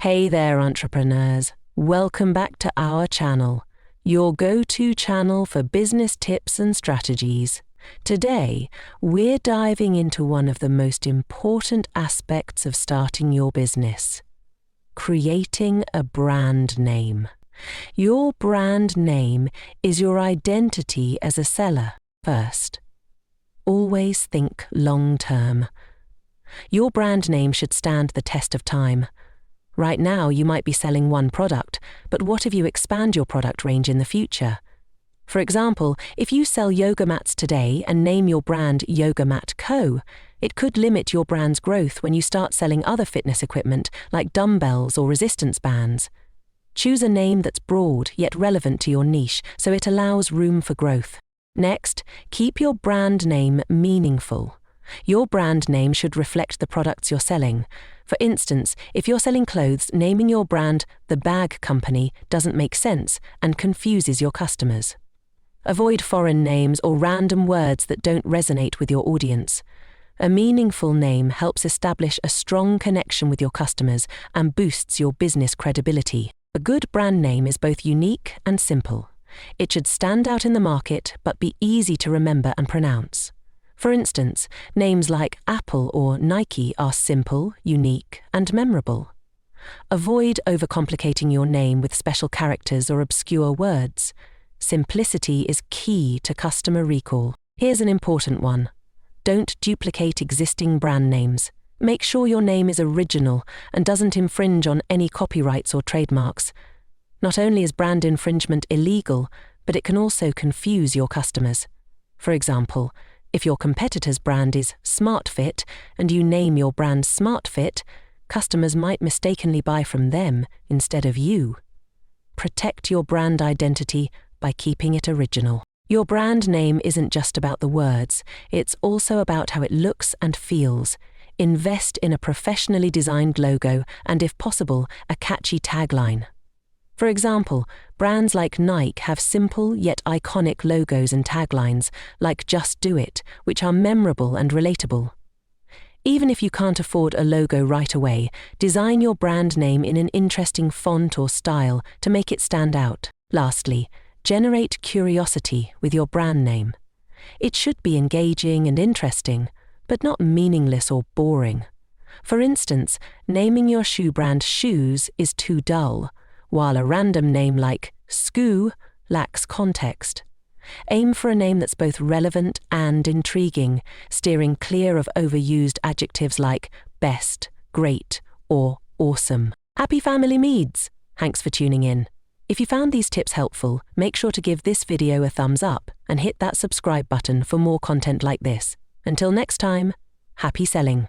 Hey there, entrepreneurs. Welcome back to our channel, your go-to channel for business tips and strategies. Today, we're diving into one of the most important aspects of starting your business: creating a brand name. Your brand name is your identity as a seller. First, always think long-term. Your brand name should stand the test of time. Right now, you might be selling one product, but what if you expand your product range in the future? For example, if you sell yoga mats today and name your brand Yoga Mat Co., it could limit your brand's growth when you start selling other fitness equipment like dumbbells or resistance bands. Choose a name that's broad yet relevant to your niche so it allows room for growth. Next, keep your brand name meaningful. Your brand name should reflect the products you're selling. For instance, if you're selling clothes, naming your brand The Bag Company doesn't make sense and confuses your customers. Avoid foreign names or random words that don't resonate with your audience. A meaningful name helps establish a strong connection with your customers and boosts your business credibility. A good brand name is both unique and simple. It should stand out in the market but be easy to remember and pronounce. For instance, names like Apple or Nike are simple, unique, and memorable. Avoid overcomplicating your name with special characters or obscure words. Simplicity is key to customer recall. Here's an important one. Don't duplicate existing brand names. Make sure your name is original and doesn't infringe on any copyrights or trademarks. Not only is brand infringement illegal, but it can also confuse your customers. For example, if your competitor's brand is SmartFit and you name your brand SmartFit, customers might mistakenly buy from them instead of you. Protect your brand identity by keeping it original. Your brand name isn't just about the words, it's also about how it looks and feels. Invest in a professionally designed logo and, if possible, a catchy tagline. For example, brands like Nike have simple yet iconic logos and taglines, like Just Do It, which are memorable and relatable. Even if you can't afford a logo right away, design your brand name in an interesting font or style to make it stand out. Lastly, generate curiosity with your brand name. It should be engaging and interesting, but not meaningless or boring. For instance, naming your shoe brand Shoes is too dull, while a random name like Skoo lacks context. Aim for a name that's both relevant and intriguing, steering clear of overused adjectives like best, great, or awesome. Happy family meads! Thanks for tuning in. If you found these tips helpful, make sure to give this video a thumbs up and hit that subscribe button for more content like this. Until next time, happy selling!